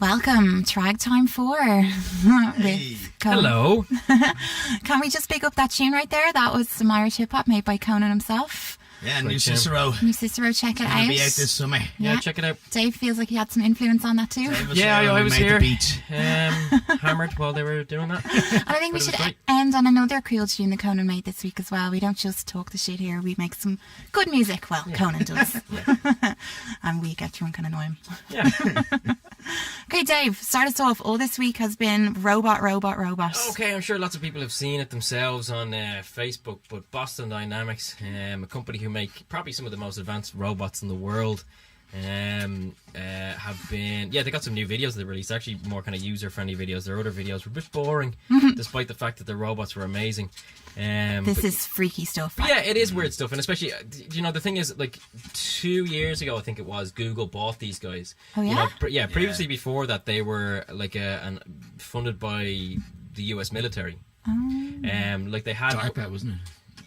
Welcome, Tragtime 4. Hey. Hello. Can we just pick up that tune right there? That was some Irish hip hop made by Conan himself. Yeah, Great New tune. Cicero. New Cicero, check it It'll out. be out this summer. Yeah, check it out. Dave feels like he had some influence on that too. Dave was Yeah, here I when we was made here. the beat. Hammered while they were doing that. And I think we But it should was great. end on another cool tune that Conan made this week as well. We don't just talk the shit here. We make some good music. Well, Conan does. And we get drunk and annoy him. Yeah. Okay, Dave, start us off. All this week has been robot. Okay, I'm sure lots of people have seen it themselves on Facebook, but Boston Dynamics, a company who make probably some of the most advanced robots in the world, have been... Yeah, they got some new videos they released, actually more kind of user-friendly videos. Their other videos were a bit boring, despite the fact that the robots were amazing. This is freaky stuff. Yeah, it is weird stuff, and especially, the thing is, like 2 years ago, I think it was, Google bought these guys. Oh, yeah? Previously before that, they were like funded by the US military. Like they had DARPA, wasn't it?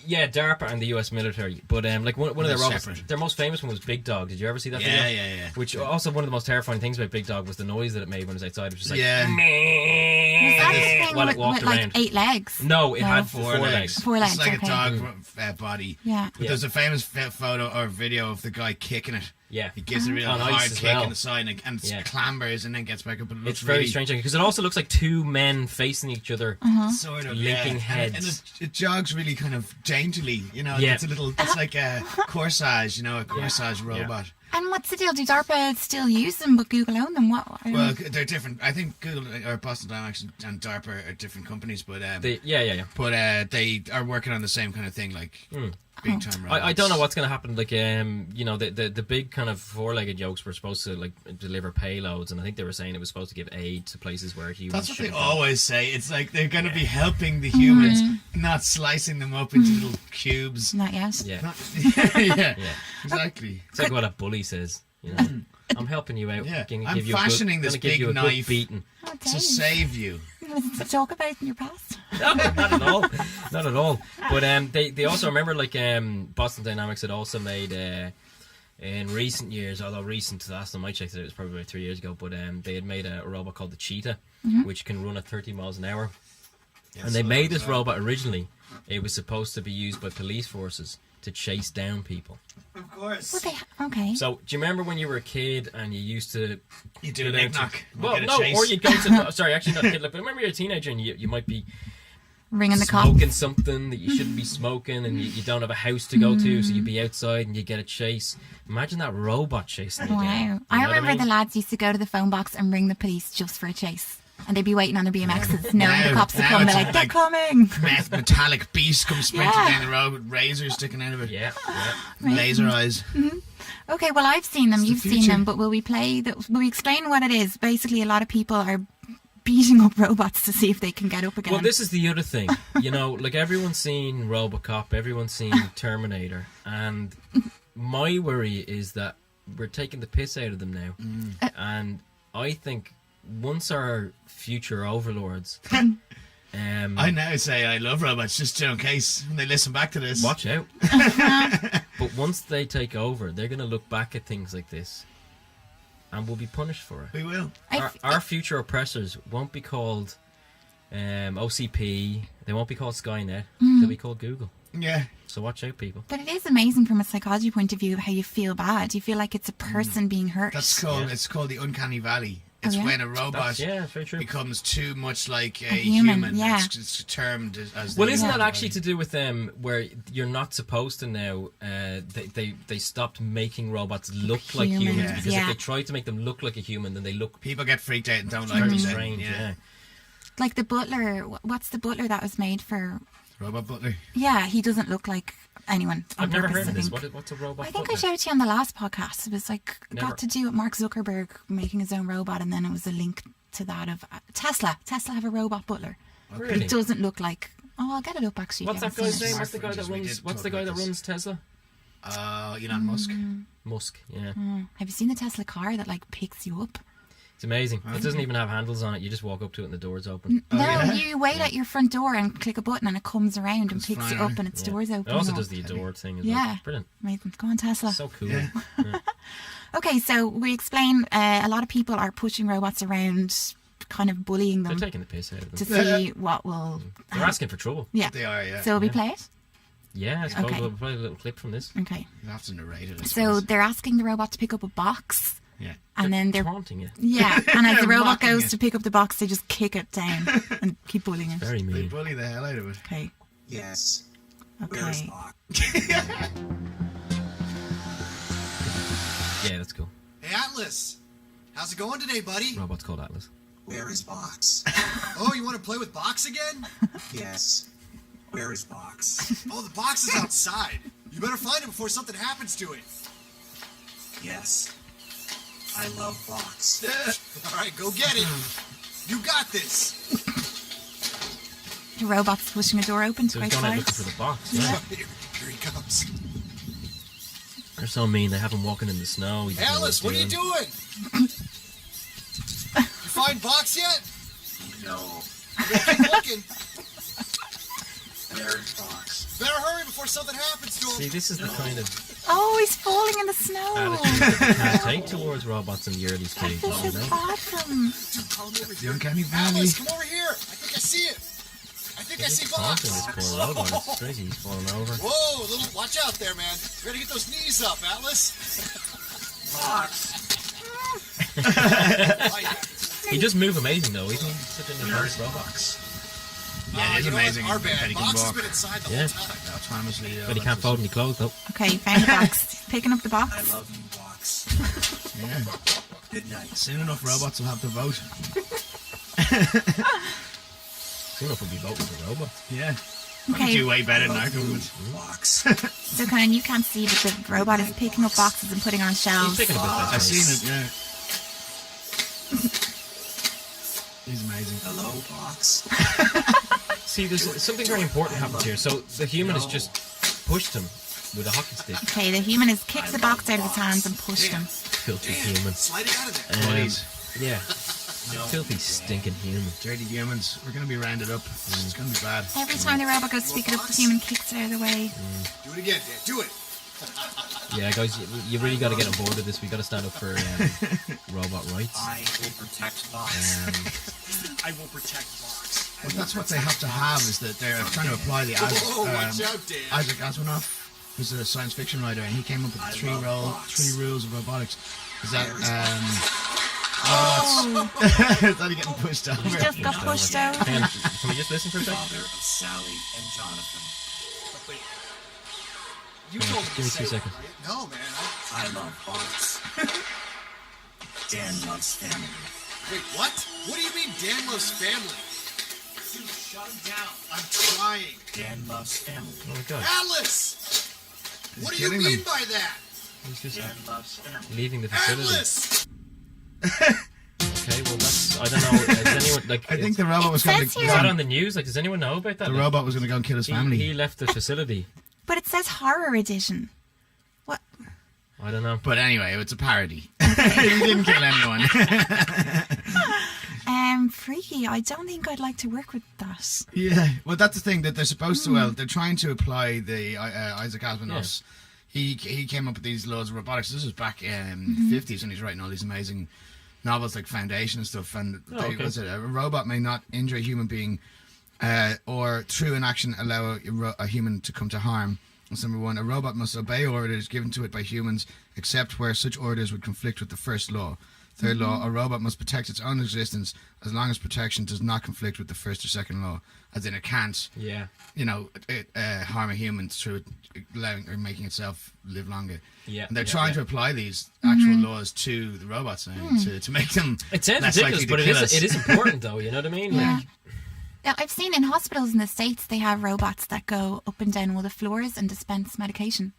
Yeah, DARPA and the US military. But like one of their robots, separate. their most famous one was Big Dog. Did you ever see that Yeah, video? yeah. Which also one of the most terrifying things about Big Dog was the noise that it made when it was outside. It was just like Yeah. Was that the thing while with, it walked with around. like 8 legs? No, it had Four four legs. legs. 4 legs, It's like okay. a dog body. Yeah. But there's a famous photo or video of the guy kicking it. Yeah. He gives a real On ice hard as kick well. in the side and Yeah. clambers and then gets back up. And it looks It's very really strange because it also looks like two men facing each other. sort of linking heads. And it jogs really kind of daintily. You know, Yeah. it's like a corsage. You know, a corsage robot. And what's the deal? Do DARPA still use them, but Google own them? What? Well, they're different. I think Google or Boston Dynamics and DARPA are different companies, but they are working on the same kind of thing, like big time robots. I don't know what's going to happen. Like, the big kind of four-legged yokes were supposed to like deliver payloads, and I think they were saying it was supposed to give aid to places where humans. That's what they shouldn't go. always say. It's like they're going to be helping the humans, not slicing them up into little cubes. Not yet. Yeah, yeah, exactly. it's like what a bully says. You know, I'm helping you out. Yeah. Gonna I'm give you a good- fashioning this gonna give big you a good knife. beating. Oh, To Dave. save you. To talk about in your past. No, not at all. Not at all. But they also remember like Boston Dynamics had also made in recent years, although recent, the last time I checked it was probably about 3 years ago, but they had made a robot called the Cheetah, which can run at 30 miles an hour. And they made this robot originally. It was supposed to be used by police forces to chase down people. Of course. Okay. So, do you remember when you were a kid and you used to... You do a go down to- knick-knack. Well, no, or you'd go to... Sorry, actually not a kid. Like, but remember you're a teenager and you might be Ringing the cops. smoking something that you shouldn't be smoking and you don't have a house to go to, so you'd be outside and you get a chase. Imagine that robot chasing you Wow. down. You know I what remember mean? the lads used to go to the phone box and ring the police just for a chase. And they'd be waiting on their BMXs, knowing the cops would now come. They're it's like, they're like- coming. Metallic beast comes sprinting Yeah. down the road with razors sticking out of it. Yeah. Laser eyes. Okay, well, I've seen them. It's the You've seen future. them. But will we play? Will we explain what it is? Basically, a lot of people are beating up robots to see if they can get up again. Well, this is the other thing. You know, like everyone's seen RoboCop, everyone's seen Terminator, and my worry is that we're taking the piss out of them now. And I think once our future overlords... I now say I love robots just in case when they listen back to this. Watch out. But once they take over, they're going to look back at things like this and will be punished for it. We will. Our future oppressors won't be called OCP, they won't be called Skynet, they'll be called Google. Yeah. So watch out, people. But it is amazing from a psychology point of view how you feel bad. You feel like it's a person being hurt. That's called. Yeah. It's called the uncanny valley. It's yeah? when a robot Yeah, it's very true. becomes too much like a human, yeah. It's termed as. Well, the isn't that uncanny actually to do with where you're not supposed to now? They stopped making robots look like Humans, humans because yeah. if they try to make them look like a human, then they look People get freaked out and don't like very it. strange. Yeah. Like the butler. What's the butler that was made for? Robot butler. Yeah, he doesn't look like anyone. on I've never purpose, heard of I this. think. What's a robot? I think I butler? showed it to you on the last podcast. It was like Never. got to do with Mark Zuckerberg making his own robot, and then it was a link to that of Tesla. Tesla have a robot butler. Really? It doesn't look like. Oh, I'll get it up actually. What's if that you haven't guy's seen name? it. What's the guy that We runs? did What's the talk guy about that this. runs Tesla? Elon Musk. Musk. Yeah. Have you seen the Tesla car that like picks you up? It's amazing. It doesn't even have handles on it. You just walk up to it and the door's open. No, yeah? you wait at your front door and click a button and it comes around and picks you flying up and its Yeah. doors open. It also up. does the door thing as Yeah. well. Brilliant. Amazing. Go on, Tesla. So cool. Yeah. Yeah. Okay, so we explain a lot of people are pushing robots around, kind of bullying them. They're taking the piss out of them. To see what will... They're asking for trouble. Yeah. They are, yeah. So will we play it? Yeah, I suppose Okay. we'll play a little clip from this. Okay. You have to narrate it, I So suppose. they're asking the robot to pick up a box. Yeah. And then they're... taunting you. Yeah, and as the robot Mocking goes it. to pick up the box, they just kick it down and keep bullying it. Very They mean. bully the hell out of it. Okay. Yes. Where's Okay. Box? Yeah, let's go. Hey, Atlas. How's it going today, buddy? Robot's called Atlas. Where is Box? Oh, you want to play with Box again? Yes. Where is Box? Oh, the box is outside. You better find it before something happens to it. Yes. I love Box. All right, go get it. You got this. The robot's pushing a door open to So he's quite going out looking fast. for the box. Yeah. Here he comes. They're so mean. They have him walking in the snow. He Hey, doesn't know Atlas, what are you he's doing? You find Box yet? No. Keep looking. Where is Box? Better hurry before something happens to him. See, this is the kind of Oh, he's falling in the snow. attitude that we can't take towards robots in the early stages, This you is know? bad for him. Come over The here. uncanny valley. Atlas, come over here. I think I see it. I think I He's see taunting Box. this poor robot. It's crazy. He's falling over. Whoa, little, watch out there, man. You gotta get those knees up, Atlas. Box. Oh, yeah. He does move amazing, though. He's such an Where is advanced robot. Box? Yeah, it is you know what? amazing Our that bad. he can Box has walk. been inside the Yeah. whole time. Autonomously. But he can't fold any clothes, though. Okay, found the box. He's picking up the I box. love you, Box. Yeah. Good night. Soon enough, robots will have to vote. Soon enough we'll be voting for robots. Yeah. Okay. Do way better than our government. Box. So Conan, you can't see, but the robot is picking up boxes and putting on He's shelves. picking a bit better. I've seen it, yeah. He's amazing. Hello, Box. See, there's something very important happens here. So the human has just pushed him with a hockey stick. Okay, the human has kicked the box out of his hands and pushed him. Filthy Damn, human. slide it out of there. Buddies. Yeah. Filthy, stinking human. Dirty humans. We're going to be rounded up. It's going to be bad. Every time the robot goes to pick it up, the human kicks it out of the way. Do it again, Dan. Do it. Yeah, guys, you really got to get on board with this. We got to stand up for robot rights. I will protect Box. I will protect Box. Well, that's what they have to have, is that they're trying to apply the Whoa, watch out, Dan. Isaac Asimov, who's a science fiction writer, and he came up with the three rules of robotics. Is that Oh, is that he getting pushed over? he just got pushed out. Hang on, can we just listen for a second? Father of Sally and Jonathan. Wait. You Yeah, told me give me to 2 say seconds. that, right? No, man. I love Box. Dan loves family. Wait, what? What do you mean Dan loves family? Dude, shut him down. I'm trying. Dan loves family. Oh my god. Atlas! What do you kidding mean them. by that? He's just Dan loves family. leaving the facility. Atlas! Okay, well that's, I don't know, has anyone, like, I think the robot was going says to here- is that on the news? Like, does anyone know about that? the Like, robot was going to go and kill his he family. left the facility. But it says horror edition. What? I don't know. But anyway, it's a parody. He didn't kill anyone. Freaky. I don't think I'd like to work with that. Yeah, well, that's the thing that they're supposed to. Well, they're trying to apply the Isaac Asimov's. He came up with these laws of robotics. This was back in the 50s when he's writing all these amazing novels like Foundation and stuff. And was it a robot may not injure a human being, or through inaction allow a human to come to harm. That's number one. A robot must obey orders given to it by humans, except where such orders would conflict with the first law. Third law, a robot must protect its own existence as long as protection does not conflict with the first or second law. As in, it can't, harm a human through allowing or making itself live longer. Yeah, And they're trying to apply these actual laws to the robots now to make them It sounds less ridiculous, likely but to kill us. it is important, though. You know what I mean? Yeah. Like, Yeah, I've seen in hospitals in the States, they have robots that go up and down all the floors and dispense medication.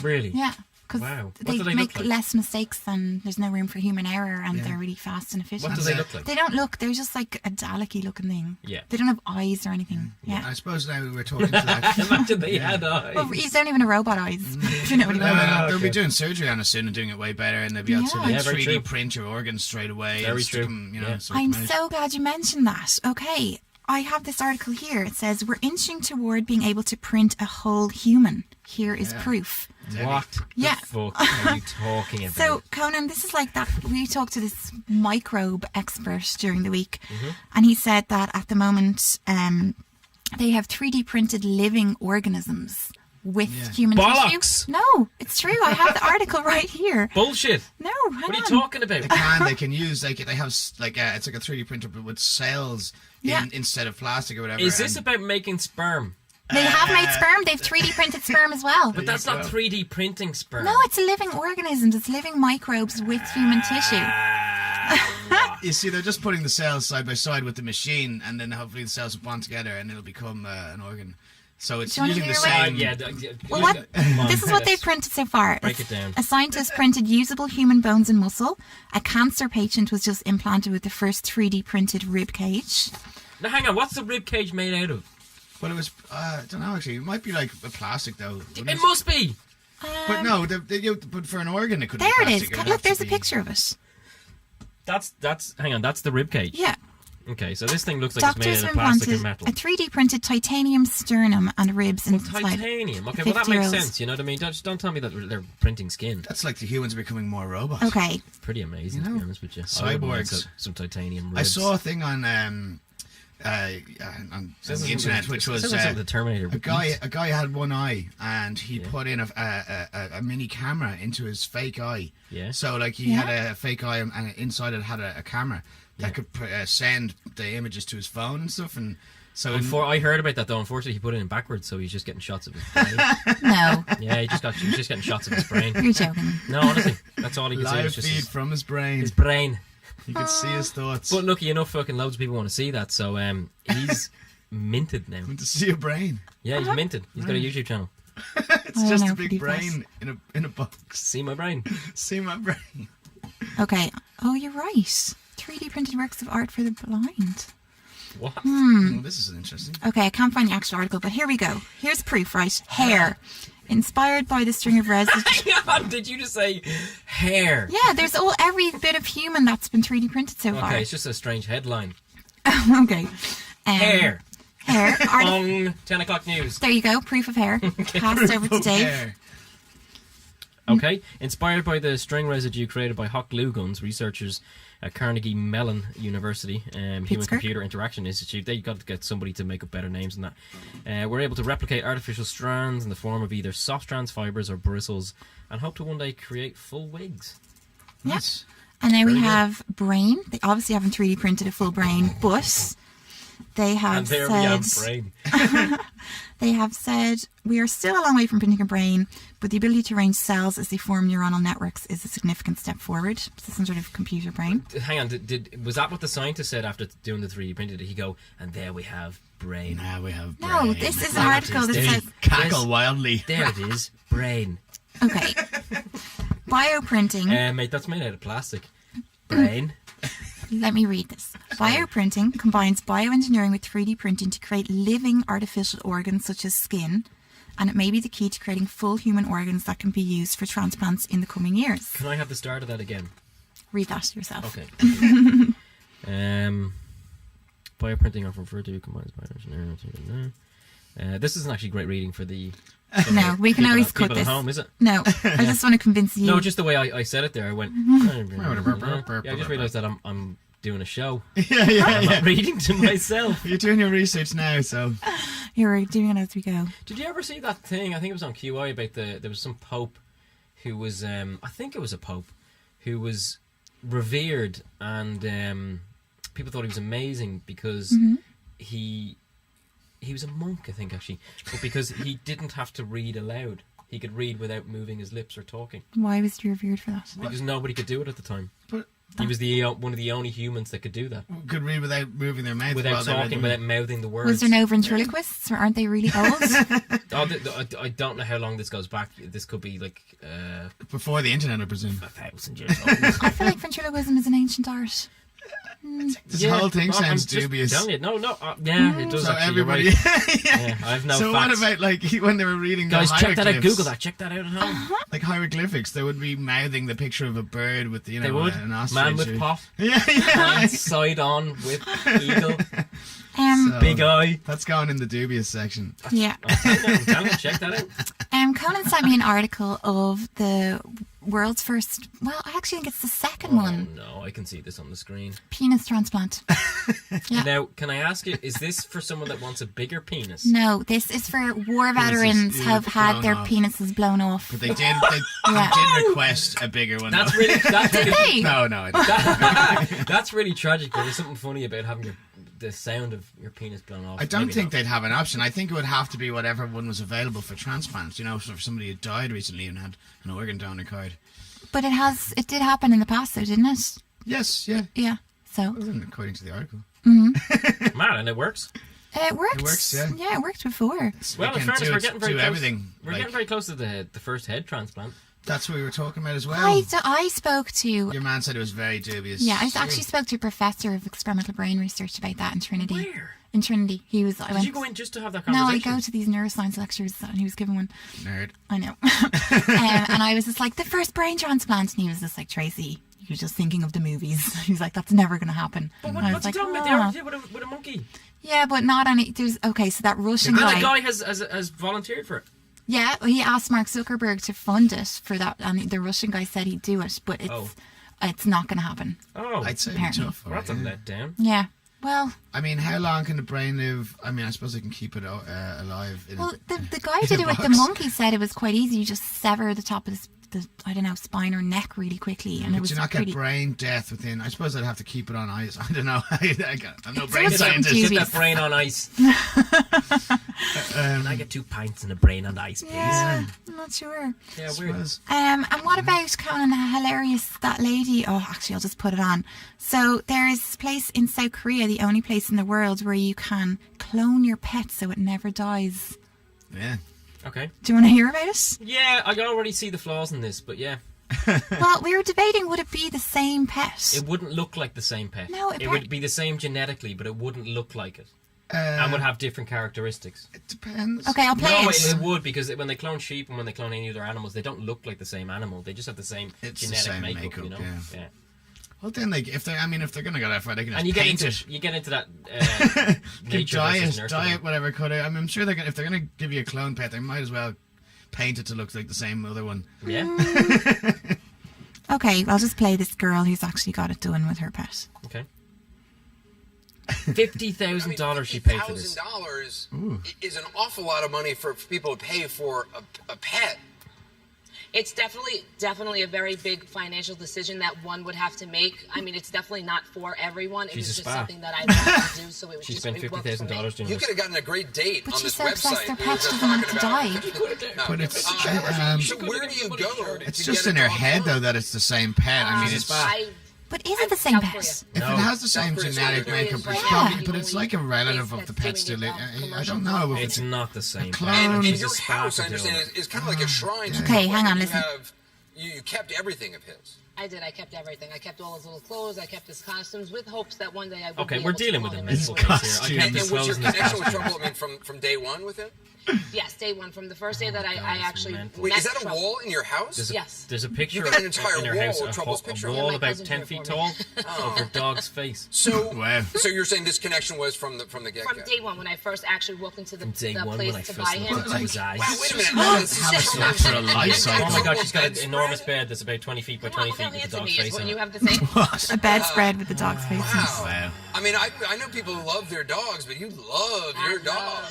really? Yeah. Because Wow. What they do they make look like? less mistakes and there's no room for human error and they're really fast and efficient. What do they look like? They don't look, they're just like a Dalek-y looking thing. Yeah. They don't have eyes or anything. Yeah. I suppose now we're talking to that. Imagine they had eyes. Well, these aren't even a robot eyes, if you know what I mean. They'll okay. be doing surgery on us soon and doing it way better, and they'll be able to like, Yeah, very 3D true. print your organs straight away. Very and stick true. them, Yeah. sort I'm them out. so glad you mentioned that. Okay, I have this article here. It says, we're inching toward being able to print a whole human. Here is proof. What Yeah. the fuck are you talking about? So, Conan, this is like that. We talked to this microbe expert during the week, Mm-hmm. and he said that at the moment they have 3D printed living organisms with human Bollocks! tissue. No, it's true. I have the article right here. Bullshit. No, hang What are you on. talking about? They can use they have it's like a 3D printer but with cells instead of plastic or whatever. Is this and- about making sperm? They have made sperm. They've 3D printed sperm as well. But that's not 3D printing sperm. No, it's living organisms. It's living microbes with human tissue. You see, they're just putting the cells side by side with the machine, and then hopefully the cells will bond together, and it'll become an organ. So it's Do you wanna using the hear what- same. Well, what? This is what they've printed so far. Break it down. A scientist printed usable human bones and muscle. A cancer patient was just implanted with the first 3D printed rib cage. Now, hang on. What's the rib cage made out of? Well, it was. I don't know. Actually, it might be like a plastic though. wouldn't It must be. But no, but for an organ, it could be There it plastic. is. would Look, have to there's a be- picture of it. That's. Hang on. That's the rib cage. Yeah. Okay, so this thing looks like it's Doctors made out of plastic implanted and metal. a 3D printed titanium sternum and ribs inside. Titanium. Okay, well that makes 50-year-olds. sense. You know what I mean? Don't tell me that they're printing skin. That's like the humans becoming more robots. Okay. Pretty amazing, to be honest with you. I wouldn't mind Cyborgs. some titanium ribs. I saw a thing on the internet, which was Sounds like something the Terminator. a would guy. eat. A guy had one eye, and he put in a mini camera into his fake eye. Yeah. So like he had a fake eye, and inside it had a camera that could send the images to his phone and stuff. And so I heard about that though. Unfortunately, he put it in backwards, so he's just getting shots of his brain. No, Yeah, he was just getting shots of his brain. you're joking. No, honestly, that's all he could see. live Was just feed from his brain. his brain. You could see his thoughts. But lucky enough, fucking loads of people want to see that. So he's minted now. to see a brain. Yeah, he's minted. He's got a YouTube channel. It's I don't just know a if big he does. brain in a box. See my brain. See my brain. Okay. Oh, you're right. 3D printed works of art for the blind. What? Well, this is interesting. Okay, I can't find the actual article, but here we go. Here's proof, right? Hair. Inspired by the string of resin. Hang on, did you just say hair? Yeah, there's every bit of human that's been 3D printed so far. Okay, it's just a strange headline. Okay. Hair. Hair. On 10 o'clock news. There you go. Proof of hair. Passed over to Dave. Hair. Okay. Inspired by the string residue created by hot glue guns, researchers at Carnegie Mellon University, Human Pittsburgh. Computer Interaction Institute, they got to get somebody to make up better names than that. Were able to replicate artificial strands in the form of either soft strands, fibers, or bristles, and hope to one day create full wigs. Yes. And now we Very good. have brain. They obviously haven't 3D printed a full brain, but they have And there said we have brain. they have said we are still a long way from printing a brain, but the ability to arrange cells as they form neuronal networks is a significant step forward. So some sort of computer brain. Hang on, was that what the scientist said after doing the 3D printing? Did he go, and there we have brain? Now we have brain. No, this is an That article is that there. says Cackle Yes. wildly. There it is, brain. okay. Bioprinting. Mate, that's made out of plastic. Brain. Let me read this. Bioprinting combines bioengineering with 3D printing to create living artificial organs such as skin, and it may be the key to creating full human organs that can be used for transplants in the coming years. Can I have the start of that again? Read that yourself. Okay. Bioprinting often referred to combines bioengineering. This isn't actually great reading for the. No, we can people always at- cut people this. At home, is it? No, I just want to convince you. No, just the way I said it there. I went. Yeah, I just realised that I'm doing a show. I'm not reading to myself. You're doing your research now, so You're doing it as we go. Did you ever see that thing? I think it was on QI about there was some pope who was I think it was a pope who was revered and people thought he was amazing because he was a monk, I think, actually, but because he didn't have to read aloud, he could read without moving his lips or talking Why was you revered for that? because nobody could do it at the time. But- He was one of the only humans that could do that could read without moving their mouth. without while they talking, read without mouthing the words. Was there no ventriloquists, or aren't they really old? I don't know how long this goes back. This could be like before the internet, I presume. 1,000 years old. I feel like ventriloquism is an ancient art. This whole thing well, I'm sounds just dubious. telling you. No, yeah, it does. So actually, you're everybody, right. Yeah, I've no So facts. what about like when they were reading Guys, the check that out. hieroglyphs? Google that. Check that out at home. Like hieroglyphics, they would be mouthing the picture of a bird with They would. an ostrich. Man with pot. Yeah. Man side on with eagle. So, Big eye. That's going in the dubious section. Yeah. I'm telling you, check that out. Conan sent me an article of the world's first, well, I actually think it's the second one, No, I can see this on the screen. penis transplant. Yeah. Now, can I ask you, is this for someone that wants a bigger penis? No, this is for war veterans yeah, have had blown their off. penises blown off. But they did Yeah. did request a bigger one. That's though. really, that's really, Hey! No, I didn't. that's really tragic. But there's something funny about having the sound of your penis blown off. I don't Maybe think not. they'd have an option. I think it would have to be whatever one was available for transplants. So for somebody who died recently and had an organ donor card. But it did happen in the past though, didn't it? Yes, yeah. Yeah. So According to the article. Man, and it works. it works. It works, yeah. Yeah, it worked before. Well, They in can fairness, do we're it- getting very do close. everything. We're like, getting very close to the first head transplant. that's what we were talking about as well. I spoke to Your man said it was very dubious. yeah, I actually spoke to a professor of experimental brain research about that in Trinity. Where? In Trinity, I Did went. you go in just to have that No, I conversation? go to these neuroscience lectures, and he was giving one. Nerd. I know. And I was just like, the first brain transplant, and he was just like, Tracy, you're just thinking of the movies. He's like, that's never going to happen. But And I what's was he like, talking about? They "Oh." already did with a monkey. Yeah, but not any. There's okay. So that Russian And guy. the guy has volunteered for it. Yeah, he asked Mark Zuckerberg to fund it for that, and the Russian guy said he'd do it, but it's not going to happen. Oh, I'd say Apparently. tough. well, that's a alright, letdown. Yeah. Well, I mean, how long can the brain live? I mean, I suppose they can keep it alive. the guy who in did a it with the box. monkey said it was quite easy. You just sever the top of the I don't know, spine or neck really quickly, and it But was you not pretty. get brain death within. I suppose I'd have to keep it on ice. I don't know. I'm no It's brain also scientist. confusing. Get that brain on ice. Can I get 2 pints and a brain on ice, please? Yeah, I'm not sure. Yeah, I weird. suppose. And what about Conan? Hilarious, that lady. Oh, actually, I'll just put it on. So there's this place in South Korea, the only place in the world where you can clone your pet so it never dies. Yeah. Okay. Do you want to hear about it? Yeah, I already see the flaws in this, but yeah. Well, we were debating, would it be the same pet? It wouldn't look like the same pet. No, it would be the same genetically, but it wouldn't look like it. And would have different characteristics. It depends. Okay, I'll play No, it. it would, because when they clone sheep and when they clone any other animals, they don't look like the same animal. They just have the same It's the genetic same makeup, you know? yeah. Well, then, like, if they're gonna go that far, they can just And you get paint into it. you get into that Give nature versus nurture. diet, whatever. Cut out. I mean, I'm sure they're gonna, if they're gonna give you a clone pet, they might as well paint it to look like the same other one. Yeah. Okay, I'll just play this girl who's actually got it done with her pet. Okay. $50,000 she paid for this. $50,000 is an awful lot of money for people to pay for a pet. It's definitely a very big financial decision that one would have to make. I mean, it's definitely not for everyone. It She's was a just spa. something that I wanted to do, so it was She just spent it worked for me. $50,000 doing You this. could have gotten a great date But on she's this so obsessed website. their We pet were just doesn't want it to talking die. about- No, But it's so where do you go? it's to just get in a her dog head cloned? though that it's the same pet. I mean, She's a it's spa. But is it the same South pet? Korea. if No. it has the same South Korea's genetic doing it makeup, right it's now. probably, Yeah. but it's like a relative of the pet That's still. doing I it now, don't know if It's it's not the same clone. pet. And She's your a spa house, I to do understand, it. is kind of like a shrine. to Okay, the hang point on, that listen. You kept everything of his. I did. I kept everything. I kept all his little clothes. I kept his costumes with hopes that one day I would Okay, be we're able to dealing clone with a him mental anyway. case here. I Costume. can't And was disclose your in this connection with podcast. Trouble, I mean, from day one with him? Yes, day one. From the first day that I God, it's actually mental. Wait, met is that a Trouble. wall in your house? Yes. There's a picture got an entire in her wall house, of Trouble's picture. a Yeah, wall my about cousin 10 drew it feet for tall me. of her dog's face. So, Wow. so you're saying this connection was from the get-go? From day one, when I first actually walked into the Day one place when I to first buy him. looked into his eyes. Wow, wait a minute. Well, This is have a so- natural life Oh cycle. my god, she's got an Bedspread? enormous bed that's about 20 feet by Come on, 20 look feet how with a handsome dog's he is face when on you it. have the same. A bedspread with the dog's face on it. Wow. Wow. I mean, I know people who love their dogs, but you love your dog.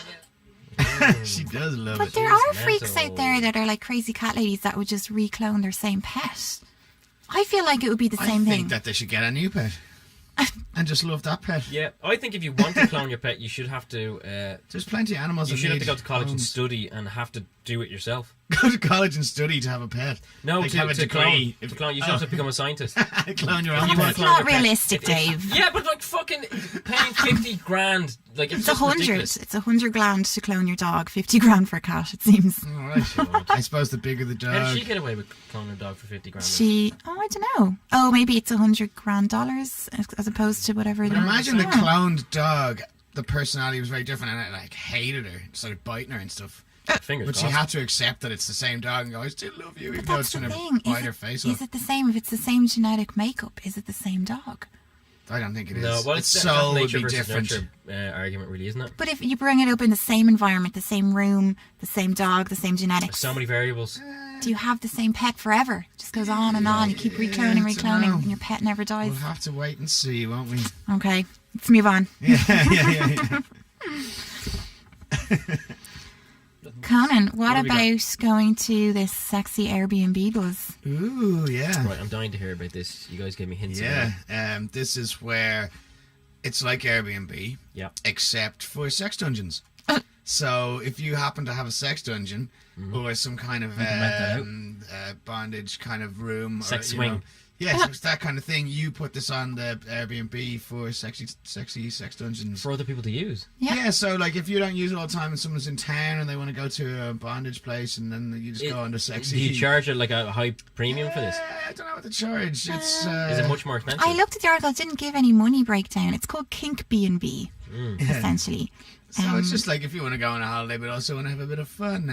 She does love But it. there She's are freaks mental. out there that are like crazy cat ladies that would just reclone their same pet. I feel like it would be the I same think thing. that they should get a new pet and just love that pet. Yeah, I think if you want to clone your pet, you should have to. There's plenty of animals. You that should have need to go to college and homes. study and have to do it yourself. Go to college and study to have a pet. No, like to, have a to clone. degree. To clone, you should have to become a scientist. Clone your own you pet. want It's to clone not your pet. realistic, Dave. Yeah, but like fucking paying 50 grand? Like it's It's just 100. ridiculous. It's 100 grand to clone your dog. 50 grand for a cat, it seems. All right. I suppose the bigger the How dog. did she get away with cloning a dog for 50 grand? I don't know. Oh, maybe it's $100 grand as opposed to whatever. But it is. imagine the Yeah. cloned dog. The personality was very different, and it like hated her, started biting her and stuff. Fingers But she crossed. had to accept that it's the same dog and go, I still love you, even But though that's it's the going thing. to bite her face Is off. it the same? If it's the same genetic makeup, is it the same dog? I don't think it is. No, well, its it's soul that's would nature be versus different. nurture, argument, really, isn't it? But if you bring it up in the same environment, the same room, the same dog, the same genetics, So many variables. do you have the same pet forever? It just goes on and on. You keep recloning, I don't know. and your pet never dies. We'll have to wait and see, won't we? Okay, let's move on. Yeah. Conan, what What have we about going to this sexy Airbnb buzz? Ooh, yeah. Right, I'm dying to hear about this. You guys gave me hints. Yeah. About it. This is where it's like Airbnb, Yeah. except for sex dungeons. So if you happen to have a sex dungeon or some kind of that bondage kind of room, Sex or, swing. Yes, it's that kind of thing. You put this on the Airbnb for sexy sex dungeons. For other people to use. Yeah. So like if you don't use it all the time and someone's in town and they want to go to a bondage place and then you just go on the sexy. Do you charge it like a high premium for this? I don't know what to charge. It's Is it much more expensive? I looked at the article; it didn't give any money breakdown. It's called Kink B&B, essentially. So it's just like if you want to go on a holiday but also want to have a bit of fun,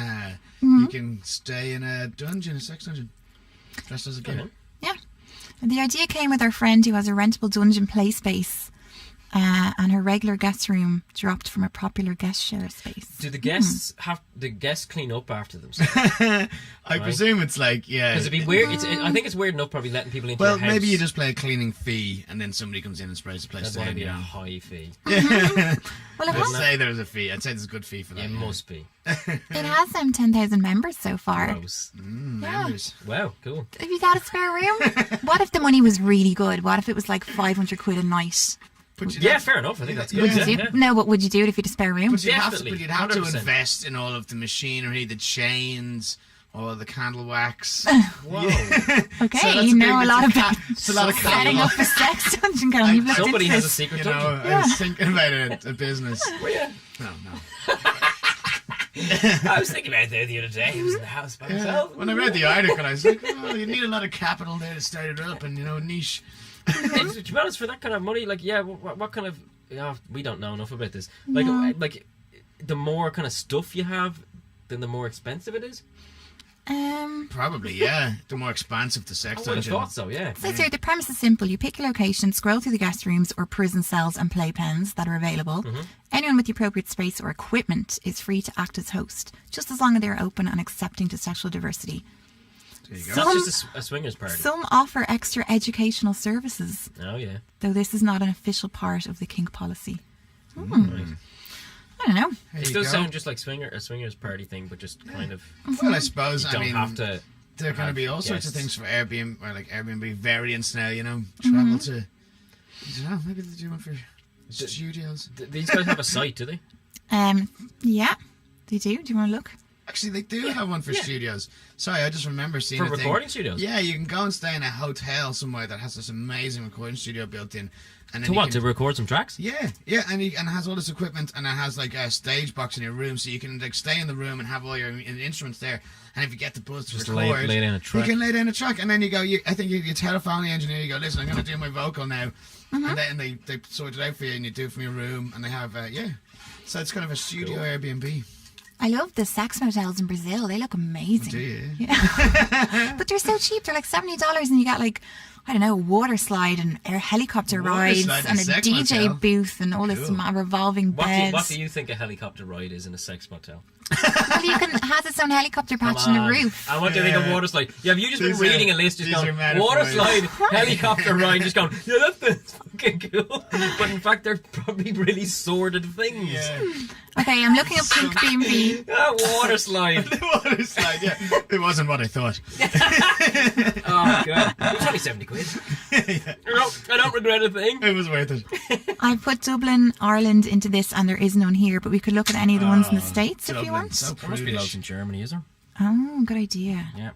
you can stay in a dungeon, a sex dungeon, dressed as a Okay. girl. Yeah. The idea came with our friend who has a rentable dungeon play space, and her regular guest room dropped from a popular guest share space. Do the guests have the guests clean up after themselves? I presume it's like, yeah. Because it'd be weird. I think it's weird enough probably letting people into Well, your house. maybe you just play a cleaning fee and then somebody comes in and sprays the place That'd want down. to be a You know. high fee. Well, it I'd has, say there's a fee. I'd say there's a good fee for that. It must be. it has 10,000 members so far. Gross. Members. Wow, cool. Have you got a spare room? What if the money was really good? What if it was like 500 quid a night? But you'd Yeah, have- fair enough. I think that's Yeah. good. Would you Yeah, do? No, but would you do it if you had a spare room? But you'd have to, Definitely, but you'd have to 100%. invest in all of the machinery, the chains, all the candle wax. Whoa. Okay, So that's you a know big- a lot it's a about it's a lot of setting capital. up a sex dungeon. Going, you've looked Somebody into has a this. secret You know, dungeon. I was thinking about a business. Yeah. No. I was thinking about that the other day. I was in the house by myself. When I read the article, I was like, oh, you need a lot of capital there to start it up and, niche. To be honest, for that kind of money, like, yeah, what kind of... Yeah, we don't know enough about this. Like, like, the more kind of stuff you have, then the more expensive it is. Probably, yeah. The more expansive the I sex would have dungeon. thought so, yeah. So here, the premise is simple. You pick a location, scroll through the guest rooms or prison cells and playpens that are available. Anyone with the appropriate space or equipment is free to act as host, just as long as they're open and accepting to sexual diversity. There you go. That's just a swingers party. Some offer extra educational services, Oh, yeah. though this is not an official part of the kink policy. Right. I don't know. There It you does go. sound just like a swingers party thing, but just kind of... Well, I suppose, You I don't mean, have to... there are going to have be all sorts of guests. things for Airbnb, or like Airbnb variants now, travel to, I don't know, maybe they do one for studios. These guys have a site, do they? Yeah, they do. Do you want to look? Actually, they do have one for studios. Sorry, I just remember seeing For a thing. recording studios? Yeah, you can go and stay in a hotel somewhere that has this amazing recording studio built in. And then To you what? can- To record some tracks? Yeah, and it has all this equipment, and it has like a stage box in your room, so you can like stay in the room and have all your instruments there. And if you get the buzz to Just record, lay down a track. you can lay down a track, and then you go. I think you telephone the engineer. You go, listen, I'm going to do my vocal now, and then they sort it out for you, and you do it from your room, and they have So it's kind of a studio Airbnb. I love the sex motels in Brazil. They look amazing. Do you? Yeah. But they're so cheap. They're like $70 and you got like, I don't know, a water slide and air helicopter Water rides slide and a and sex DJ motel. booth and all this Cool. revolving beds. What do you think a helicopter ride is in a sex motel? Well, you can has its own helicopter patch on the roof. I want to think of water slide. Yeah, have you just been These are- reading a list just these going, are metaphors. water slide, helicopter ride, just going, yeah, that's fucking cool. But in fact, they're probably really sordid things. Yeah, Okay, I'm looking up Kink B&B. Ah, water slide. the water slide. Yeah, it wasn't what I thought. Oh, God. It was only 70 quid. I don't regret a thing. It was worth it. I put Dublin, Ireland into this and there is none here, but we could look at any of the ones in the States if you Dublin, want. so There must be prudish. loads in Germany, is there? Oh, good idea. Yeah.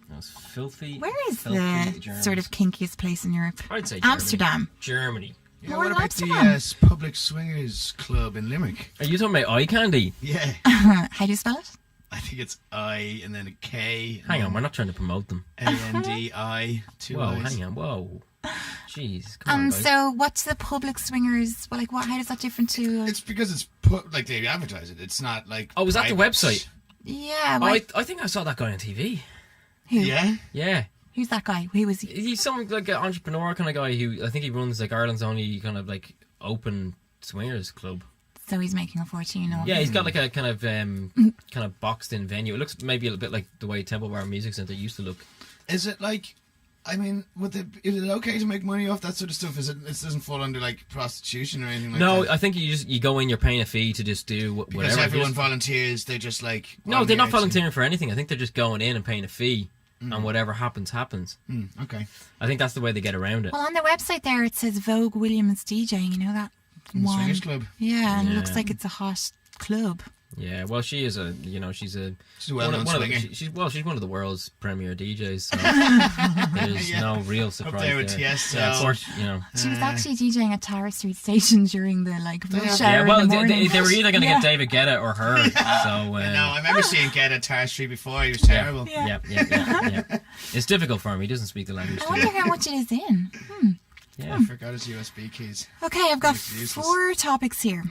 Those filthy. Where is filthy the Germans. sort of kinkiest place in Europe? I'd say Germany. Amsterdam. Germany. Yeah, More what about lads the come on. public swingers club in Limerick? Are you talking about eye candy? Yeah. How do you spell it? I think it's I and then a K. Hang on, we're not trying to promote them. ANDI. Two Whoa, I's. hang on, whoa. Jeez, come on, And guys. so, what's the public swingers? Well, like, what? How does that different to? It's because it's put like they advertise it. It's not like. Oh, was that the private. website? Yeah. Oh, Why, I think I saw that guy on TV. who? Yeah. Yeah. Who's that guy? Who was he? He's some like an entrepreneur kind of guy who I think he runs like Ireland's only kind of like open swingers club. So he's making a fortune. You know? Yeah, he's got like a kind of boxed in venue. It looks maybe a little bit like the way Temple Bar Music Centre used to look. Is it like? I mean, is it okay to make money off that sort of stuff? It doesn't fall under like prostitution or anything like that? No, I think you go in, you're paying a fee to just do whatever. Because everyone Just- volunteers, they're just like. No, on they're the not outside. volunteering for anything. I think they're just going in and paying a fee, and whatever happens. Okay. I think that's the way they get around it. Well, on the website there it says Vogue Williams DJing. You know that In the one? swingers club. Yeah, and it Yeah. looks like it's a hot club. Yeah, well, she is she's a well-known one of the, swinger. she's one of the world's premier DJs. So there's Yeah. no real surprise there with there. Tiesto. Yeah, of course, you know. She was actually DJing at Tara Street Station during the rush Yeah, hour Yeah, in well, the morning. they were either going to Yeah. get David Guetta or her. So No, I remember seeing Get at Tar Street before. He was terrible. Yeah. yeah. It's difficult for him. He doesn't speak the language. I wonder how much it is in. Yeah. I forgot his USB keys. Okay, I've got It's useless. 4 topics here.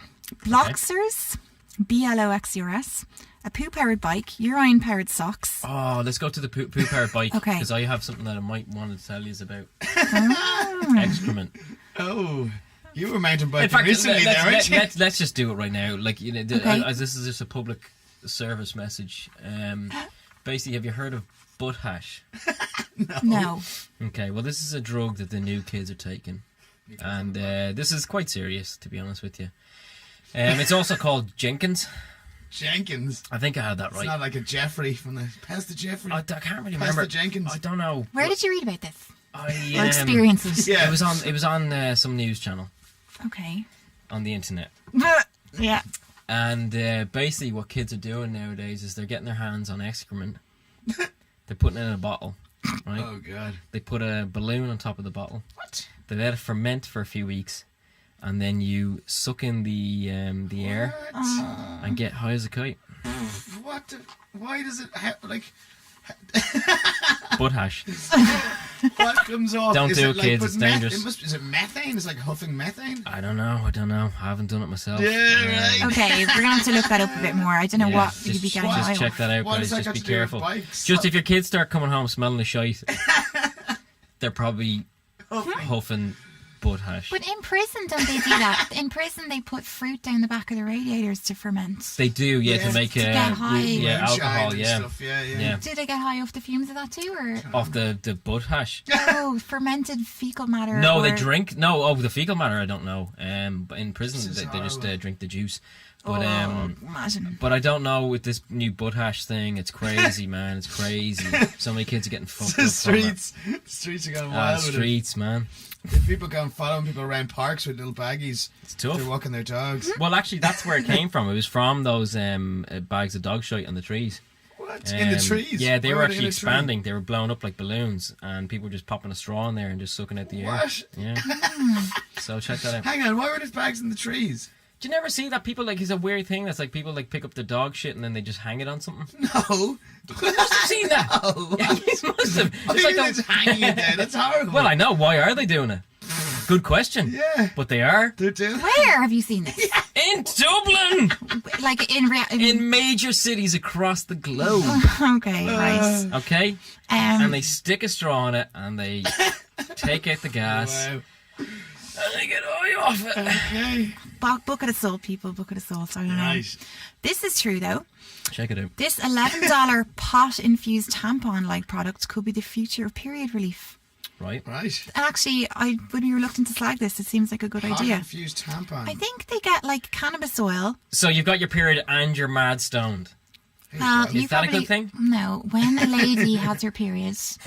Bloxers, BLOXURS, a poo-powered bike, urine-powered socks. Oh, let's go to the poo-powered bike. Okay. Because I have something that I might want to tell you about. Ah. Excrement. Oh, you were mountain In biking fact, recently there, aren't you? let's just do it right now. Like, you know, Okay. as this is just a public service message. Basically, have you heard of butt hash? No. Okay, well, this is a drug that the new kids are taking. And this is quite serious, to be honest with you. It's also called Jenkins. Jenkins. I think I had that It's right. not like a Jeffrey from the Pass the Jeffrey. I can't really Pass remember. the Jenkins. I don't know. Where did you read about this? I, Or experiences? Yeah. It was on some news channel Okay. on the internet. Yeah. And basically, what kids are doing nowadays is they're getting their hands on excrement. They're putting it in a bottle, right? Oh god. They put a balloon on top of the bottle. What? They let it ferment for a few weeks, and then you suck in the air and get high as a kite. What? Why does it like? Butt hash. What comes off? Don't Is do it it, kids, it's dangerous. Is it methane? Is it like huffing methane? I don't know. I haven't done it myself. Yeah, right. Okay, we're going to have to look that up a bit more. I don't know Yeah, what you'd be just getting high check off. that out, What guys. does that Just got be to do with careful. bikes? Just if your kids start coming home smelling the shite, they're probably huffing butt hash. But in prison, don't they do that? In prison, they put fruit down the back of the radiators to ferment. They do, yeah, Yeah, to make to get high. yeah, Moonshine alcohol, and yeah, stuff, yeah. yeah, Do they get high off the fumes of that too, or off the butt hash. oh, fermented fecal matter? No, or... they drink. No, the fecal matter, I don't know. But in prison, This is they just horrible. drink the juice. Oh, But imagine. but I don't know with this new butt hash thing. It's crazy, man. It's crazy. So many kids are getting fucked The up. from it. streets are going Ah, wild with it. streets, man. If people go and following people around parks with little baggies, It's tough. they're walking their dogs. Well, actually, that's where it came from. It was from those bags of dog shite on the trees. What? In the trees? Yeah, they Why were were they actually in a tree? expanding. They were blown up like balloons, and people were just popping a straw in there and just sucking out the air. What? Yeah. So check that out. Hang on, why were these bags in the trees? Do you never see that people like? It's a weird thing. That's like people like pick up their dog shit and then they just hang it on something. No. You must have seen that. Yeah, you must have. I It's like it's hanging it there. That's horrible. well, I know. Why are they doing it? Good question. Yeah. But they are They're doing Where have you seen this? in Dublin, Like in major cities across the globe. Okay, right. Okay, and they stick a straw on it and they take out the gas Wow. and they get high off it. Okay. Bucket of salt, people. Bucket of salt. I don't know. Right. This is true though. Check it out. This $11 pot-infused tampon-like product could be the future of period relief. Right. Right. And actually, I would be reluctant to slag this. It seems like a good idea. Infused tampon. I think they get like cannabis oil. So you've got your period and you're mad stoned. Well, Is you that a probably, good thing? No. When a lady has her periods,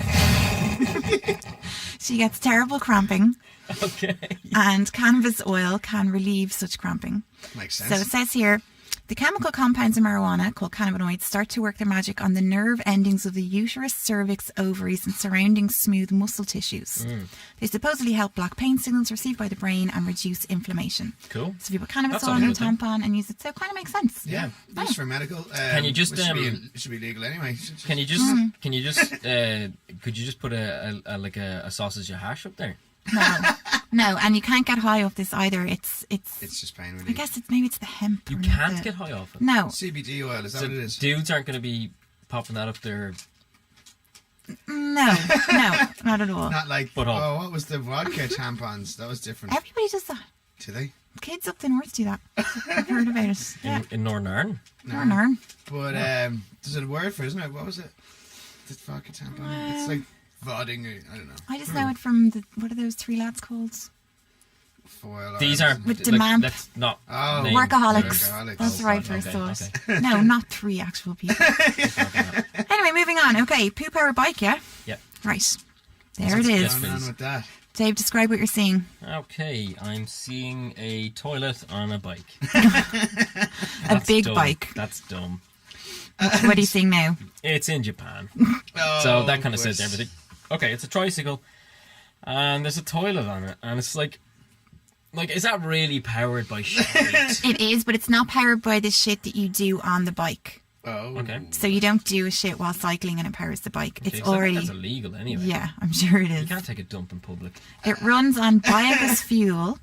she gets terrible cramping, Okay. and cannabis oil can relieve such cramping. Makes So sense. it says here, The chemical compounds in marijuana, called cannabinoids, start to work their magic on the nerve endings of the uterus, cervix, ovaries, and surrounding smooth muscle tissues. They supposedly help block pain signals received by the brain and reduce inflammation. Cool. So if you put cannabis That oil in a sounds good, tampon and use it, so it kind of makes sense. Yeah, used for medical. Can you just, it should be legal anyway. Can you just could you just put a sausage of hash up there? No, and you can't get high off this either. It's just pain relief. I guess maybe it's the hemp. You or can't the- get high off it. No, CBD oil, is that So what it is? dudes aren't going to be popping that up there. no, not at all. Not like, But what was the vodka tampons? That was different. Everybody does that. Do they? Kids up the north do that. I've heard about it. Yeah, In Northern Ireland. no. But there's a word for it, isn't it? What was it? The vodka tampon. It's like vodding, I don't know. I just know it from what are those three lads called? Foil. These or are something. With demand. Let's not. Oh. name- Workaholics. Workaholics. That's Oh, right God, first okay, thought. okay. No, not three actual people. Anyway, moving on. Okay, poo power bike, yeah? Yep. Right. There it is. Yes, Going on please. with that. Dave, describe what you're seeing. Okay, I'm seeing a toilet on a bike. A big dumb. bike. That's dumb. What are you seeing now? It's in Japan. Oh, So that kind of course. says everything. Okay, it's a tricycle, and there's a toilet on it, and it's like, is that really powered by shit? It is, but it's not powered by the shit that you do on the bike. Oh. Okay. So you don't do a shit while cycling and it powers the bike. It's Okay, 'cause I think already... that's illegal anyway. Yeah, I'm sure it You is. can't take a dump in public. It runs on biogas fuel,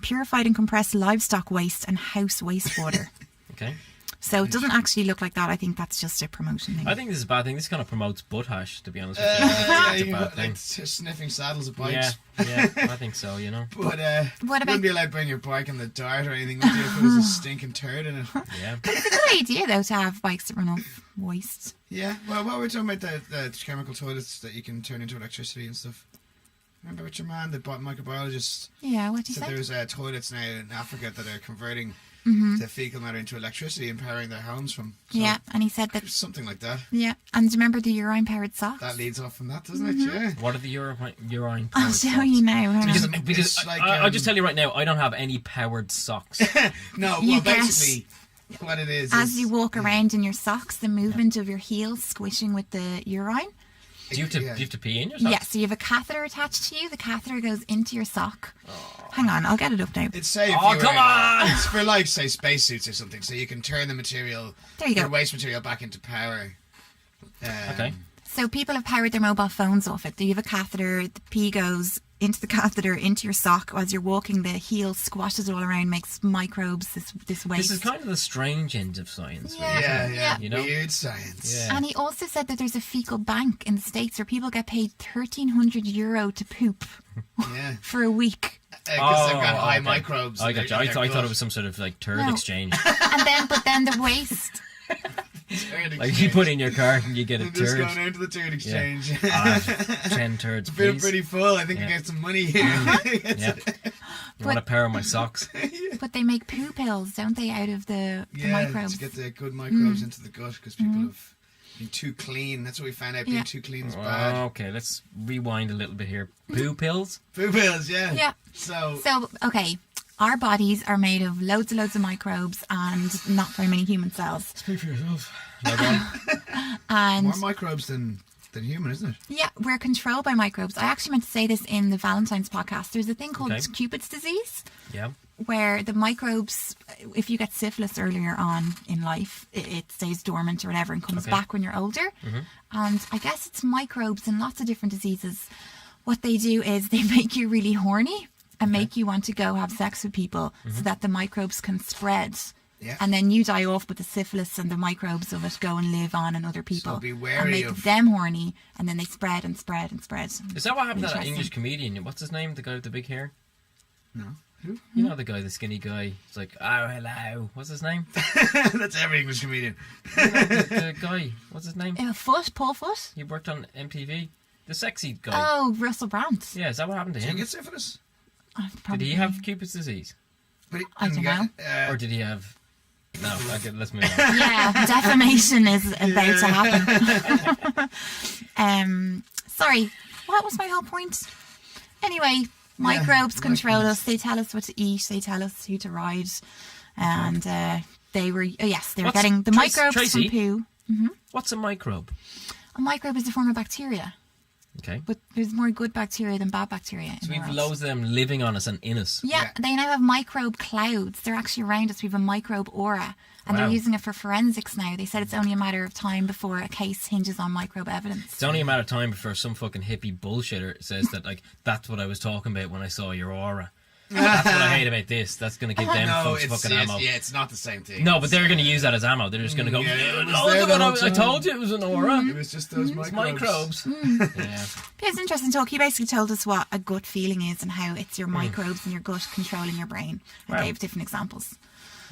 purified and compressed livestock waste, and house wastewater. Okay. So it doesn't actually look like that. I think that's just a promotion thing. I think this is a bad thing. This kind of promotes butt hash, to be honest with you. Yeah, It's a you bad got, thing. like sniffing saddles of Yeah, bikes. yeah, I think so, you know. But What you about- wouldn't be allowed to bring your bike in the dart or anything, would you, if there was a stinking turd in it? Yeah. It's a good idea, though, to have bikes that run off waste. Yeah, well, what we're talking about, the chemical toilets that you can turn into electricity and stuff. Remember with your man, the microbiologist, Yeah, what do you said say? there's toilets now in Africa that are converting the fecal matter into electricity and powering their homes from. So Yeah, and he said that... something like that. Yeah, and remember the urine-powered socks? That leads off from that, doesn't it? Yeah. What are the urine I'll powered tell socks? you now. hang Because, on. because It's like, I'll just tell you right now, I don't have any powered socks. No, You well, get- basically, what it is As you walk around in your socks, the movement of your heels squishing with the urine. Do you have to pee in your socks? Yeah, so you have a catheter attached to you. The catheter goes into your sock. Hang on, I'll get it up now. It's say if Oh, you come were- on! It's for like say spacesuits or something, so you can turn the material, There you your go. waste material, back into power. Okay. So people have powered their mobile phones off it. You have a catheter, the pee goes into the catheter, into your sock. As you're walking, the heel squashes all around, makes microbes, this waste. This is kind of the strange end of science. Yeah. Really. Yeah, yeah, You know? weird science. Yeah. And he also said that there's a fecal bank in the States where people get paid €1,300 to poop Yeah, for a week. because they've got high okay. microbes. I in got their- you. in I their thought gut. it was some sort of like turd No. exchange. But then the waste. Turd Like exchange. you put in your car and you get a I'm just turd. going down to the turd exchange. 10 turds, Feel please. pretty full. I think Yeah. I get some money here. Yeah. You want a pair of my socks? But they make poo pills, don't they, out of the Yeah, microbes? to get the good microbes into the gut because people have been too clean. That's what we found out. Being Yeah. too clean is Oh, bad. okay, let's rewind a little bit here. Poo pills? Poo pills, yeah. Yeah. So, So, okay, our bodies are made of loads and loads of microbes and not very many human cells. Speak for yourself. No, go on. And more microbes than human, isn't it? yeah, we're controlled by microbes. I actually meant to say this in the Valentine's podcast. There's a thing called Okay. Cupid's disease, Yeah. where the microbes, if you get syphilis earlier on in life, it stays dormant or whatever and comes Okay. back when you're older. And I guess it's microbes in lots of different diseases. What they do is they make you really horny and make you want to go have sex with people so that the microbes can spread. Yeah. And then you die off with the syphilis and the microbes of it go and live on in other people. be and wary make of- them horny, and then they spread and spread and spread. Is that what happened to that Interesting. English comedian? What's his name? The guy with the big hair? No. Who? You know the guy, the skinny guy. It's like, oh, hello. What's his name? That's every English comedian. The guy. What's his name? Paul Foot? He worked on MTV. The sexy guy. Oh, Russell Brand. Yeah, is that what happened to Did he him? get syphilis? Did he have Cupid's disease? But he, I don't know. Or did he have... No, okay, let's move on. Yeah, defamation is about to happen. Sorry, what was my whole point? Anyway, microbes control microbes. us. They tell us what to eat. They tell us who to ride. And they were they were What's- getting the Tracy- microbes Tracy? from poo. What's a microbe? A microbe is a form of bacteria, Okay. but there's more good bacteria than bad bacteria. So in we've the world. loads of them living on us and in us. Yeah, they now have microbe clouds. They're actually around us. We have a microbe aura. And Wow. they're using it for forensics now. They said it's only a matter of time before a case hinges on microbe evidence. It's only a matter of time before some fucking hippie bullshitter says that, like, that's what I was talking about when I saw your aura. That's what I hate about this. That's going to give them No, folks it's, fucking ammo. it's not the same thing. No, but they're going to use that as ammo. They're just going to go, yeah, it was "Oh, there look the what whole I time." told you it was an aura. It was just those It's microbes. microbes. Yeah. Yeah, it's interesting talk. He basically told us what a gut feeling is and how it's your microbes in your gut controlling your brain. And Wow. gave different examples.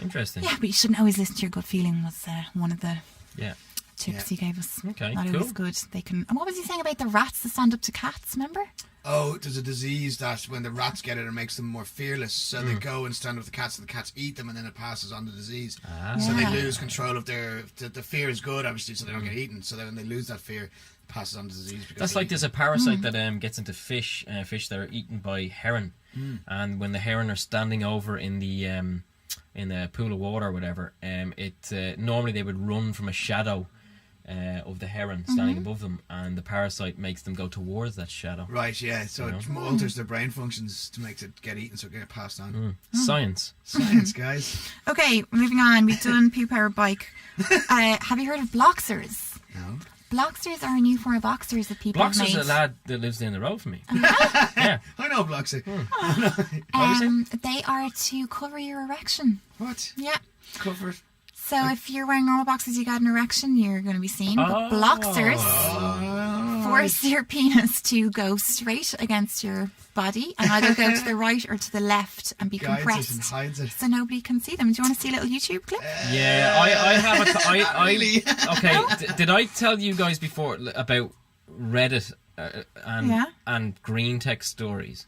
Interesting. Yeah, but you shouldn't always listen to your gut feeling was one of the Yeah. tips he gave us. Okay, Not cool. always good. They can. And what was he saying about the rats that stand up to cats? Remember? Oh, there's a disease that when the rats get it, it makes them more fearless. So they go and stand with the cats, and the cats eat them, and then it passes on the disease. So they Yeah. lose control of their. The fear is good, obviously, so they don't get eaten. So then when they lose that fear, it passes on the disease. Because That's they like eat there's a parasite that gets into fish that are eaten by heron, and when the heron are standing over in the pool of water or whatever, normally they would run from a shadow of the heron standing above them, and the parasite makes them go towards that shadow. Right, yeah. So it alters their brain functions to make it get eaten, so it get passed on. Science. Science, guys. Okay, moving on. We've done poo power bike. Have you heard of Bloxers? No. Bloxers are a new form of boxers that people have Bloxer's made. a lad that lives down the road from me. Yeah. I know Bloxy. They are to cover your erection. What? Yeah. Covered. So if you're wearing normal boxers, you got an erection, you're going to be seen. But Bloxers force your penis to go straight against your body and either go to the right or to the left and be Guides it and compressed, hides it. so nobody can see them. Do you want to see a little YouTube clip? Yeah, I have a. Really? Okay, did I tell you guys before about Reddit and green text stories?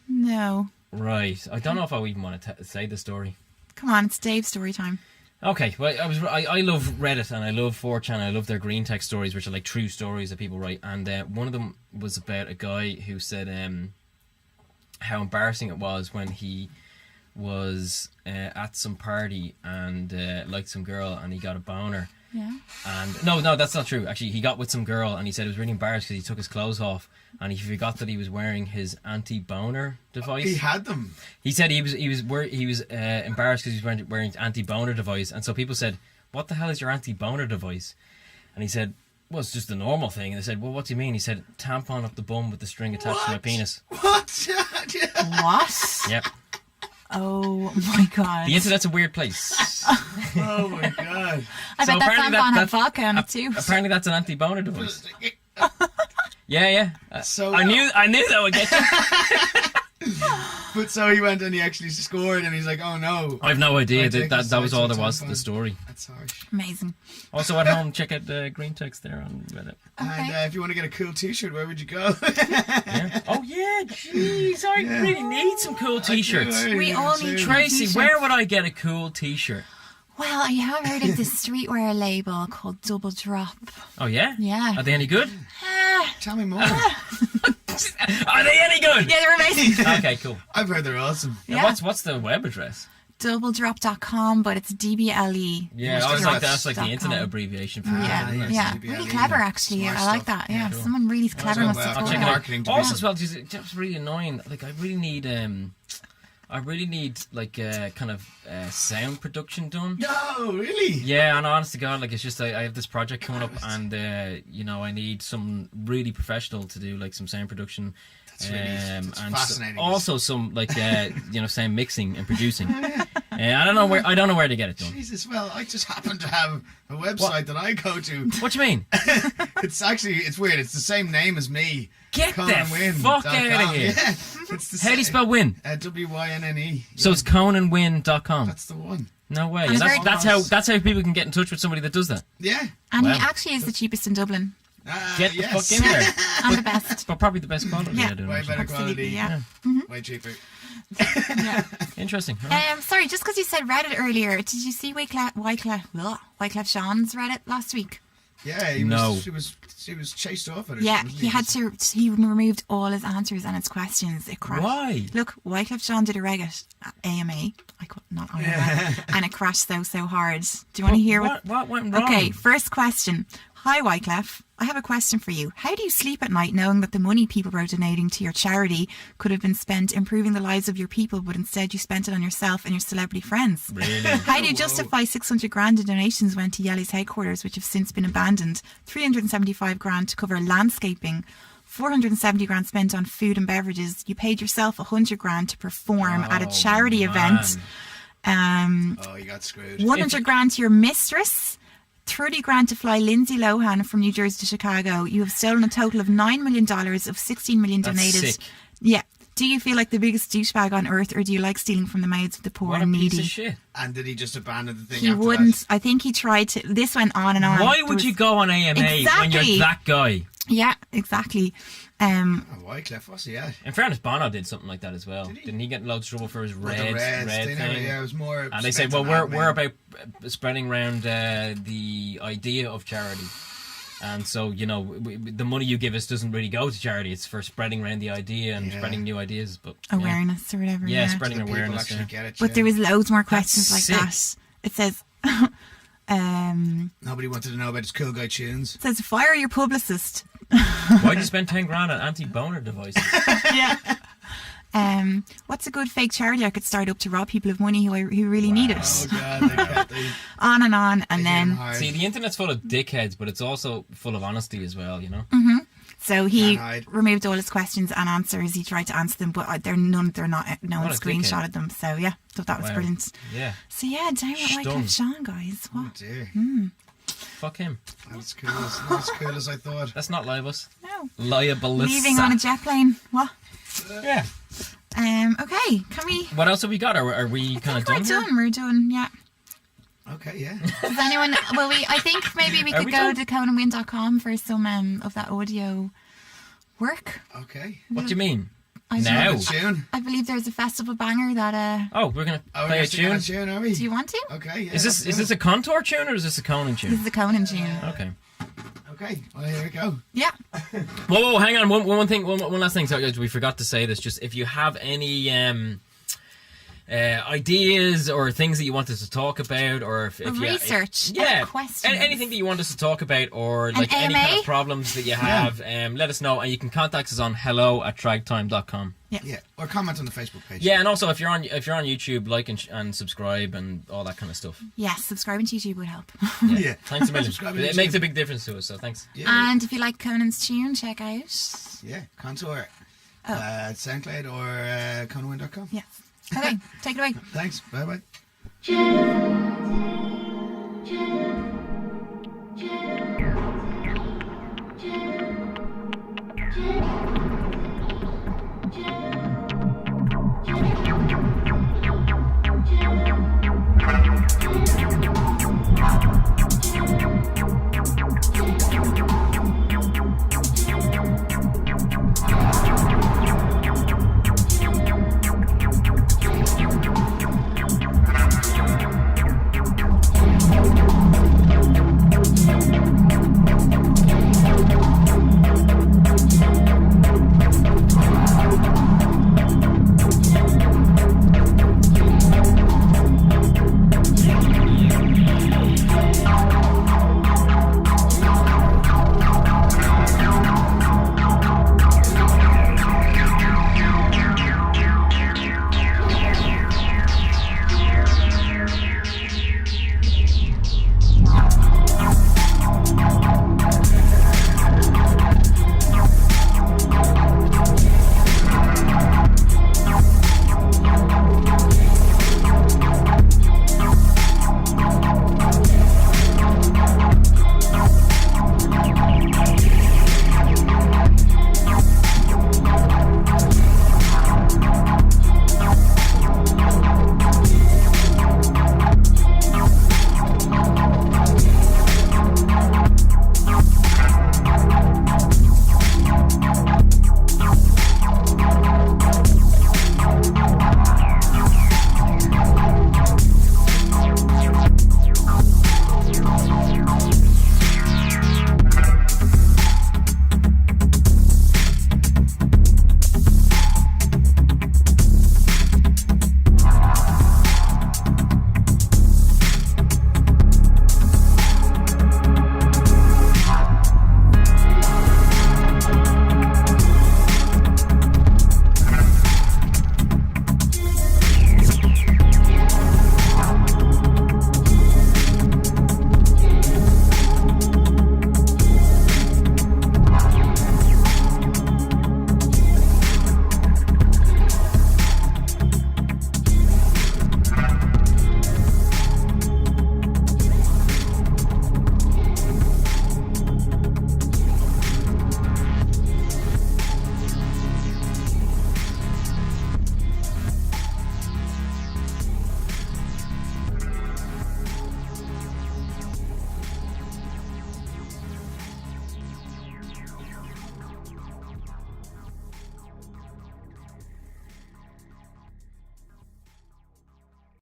No. Right. I don't know if I even want to say the story. Come on, it's Dave's story time. Okay, well, I love Reddit and I love 4chan. I love their green text stories, which are like true stories that people write. And one of them was about a guy who said how embarrassing it was when he was at some party and liked some girl and he got a boner. Yeah. And no, that's not true. Actually, he got with some girl and he said he was really embarrassed because he took his clothes off and he forgot that he was wearing his anti-boner device. He had them. He said he was embarrassed because he was wearing anti-boner device, and so people said, "What the hell is your anti-boner device?" And he said, "Well, it's just a normal thing." And they said, "Well, what do you mean?" He said, "Tampon up the bum with the string attached to my penis." What? What? Yep. Oh my god. The internet's a weird place. Oh my god. I So bet that apparently tampon had vodka on it too. Apparently, that's an anti-boner device. Yeah. So I knew that would get you. But so he went and he actually scored and he's like, oh no. I've no idea. I take That was the all side there was to tampon. the story. That's harsh. Amazing. Also, at home, check out the green text there on Reddit. And Okay. if you want to get a cool t-shirt, where would you go? Yeah. Oh yeah, jeez, I really need some cool t-shirts. We all need Tracy, t-shirts. where would I get a cool t-shirt? Well, I have heard of this streetwear label called Double Drop. Oh yeah? Yeah. Are they any good? Tell me more. Are they any good? Yeah, they're amazing. Okay, cool. I've heard they're awesome. Now, Yeah. what's the web address? Doubledrop.com, but it's DBLE. Yeah, Must I was be like right. that's like the .com. internet abbreviation for Yeah, it, isn't it? yeah. DBLE, Really clever, yeah. actually. Smart I like stuff. that. Yeah, cool. someone really clever well, must well, have I'll thought check of it that. out. Marketing Also, division. as well, just really annoying. Like, I really need like kind of sound production done. No, really? Yeah, and honest to God, like it's just I have this project coming up, and I need someone really professional to do like some sound production. That's really and fascinating. also some like sound mixing and producing. I don't know where to get it done. Jesus, well, I just happen to have a website that I go to. What do you mean? It's weird. It's the same name as me. Get the fuck out of here. Yeah, it's the How do you same. spell win? WYNNE. So it's ConanWin.com. That's the one. No way. And And it's that's how people can get in touch with somebody that does that. Yeah. And Wow. he actually is the cheapest in Dublin. Get the yes. fuck in there. And the best. But probably the best quality. Yeah. I don't Way know. better Absolutely, quality. yeah. Way cheaper. Interesting. All right. Sorry, just because you said Reddit earlier, did you see Wyclef Jean's Reddit last week? Yeah, she was chased off at her. Yeah, wasn't he removed all his answers and his questions. It crashed. Why? Look, Wycliffe Jean did a reg at AMA. Not IMA. And it crashed so hard. Do you want to hear what went wrong? Okay, first question. Hi, Wycliffe. I have a question for you. How do you sleep at night knowing that the money people were donating to your charity could have been spent improving the lives of your people, but instead you spent it on yourself and your celebrity friends? Really? How do you justify 600 grand in donations went to Yelly's headquarters, which have since been abandoned, 375 grand to cover landscaping, 470 grand spent on food and beverages. You paid yourself 100 grand to perform at a charity event. you got screwed. 100 grand to your mistress. 30 grand to fly Lindsay Lohan from New Jersey to Chicago. You have stolen a total of $9 million of 16 million That's donated. sick. Yeah. Do you feel like the biggest douchebag on earth, or do you like stealing from the mouths of the poor What a and piece needy? of shit. And did he just abandon the thing? He after wouldn't. That? I think he tried to. This went on and on. Why There would was- you go on AMA when Exactly. you're that guy? Yeah, exactly. Oh, Wycliffe, what's he at? In fairness, Bono did something like that as well. Did he? Didn't he get in loads of trouble for his With red the Reds, thing? yeah, it was more. And they said, spent well, on we're admin. about spreading around the idea of charity. And so, you know, the money you give us doesn't really go to charity. It's for spreading around the idea and spreading new ideas. But Awareness or whatever. Yeah, Yeah. spreading The people awareness. actually get it. But yeah. there was loads more questions like sick. that. It says, Nobody wanted to know about his cool guy tunes. it says, fire your publicist. Why'd you spend 10 grand on anti-boner devices? Yeah. What's a good fake charity I could start up to rob people of money who really need it? Oh God, they On and on, and hit him then hard. See, the internet's full of dickheads, but it's also full of honesty as well, you know? so he Can't hide. removed all his questions and answers. He tried to answer them, but they're not. No one What a screenshotted them. So yeah, thought that was Wow. brilliant. Yeah. So yeah, down with Wycliffe Jean, guys. Oh What? dear, Fuck him. not as cool as I thought. That's not libelous. No. Liability. Leaving on a jet plane. What? Yeah. Okay. Can we? What else have we got? Are we kind of We're done here? done. We're done. Yeah. Okay, yeah. Does anyone? Well, I think maybe we Are could we go done? to ConanWin.com for some of that audio work. Okay. What do you mean? I Now? don't- Good tune. I believe there's a festival banger that. Oh, we're going to Oh, play we're a singing tune? tune, are we? Do you want to? Okay. Yeah, Is this a Contour tune or is this a Conan This tune? is a Conan tune. Okay. Okay. Well, here we go. Yeah. Whoa, hang on. One thing. One last thing. Sorry, we forgot to say this. Just if you have any ideas or things that you want us to talk about, or if you research, yeah, questions. anything that you want us to talk about, or like any AMA? kind of problems that you have, let us know, and you can contact us on hello@tragtime.com. Yeah. Or comment on the Facebook page. Yeah, and also if you're on YouTube, like and subscribe and all that kind of stuff. Yes, subscribing to YouTube would help. Yeah. Thanks a million. Subscribe to It YouTube. makes a big difference to us. So thanks. Yeah. And if you like Conan's tune, check out. Yeah. Contour. Oh. SoundCloud or conwin.com. Yes. Okay, take it away. Thanks. Bye bye.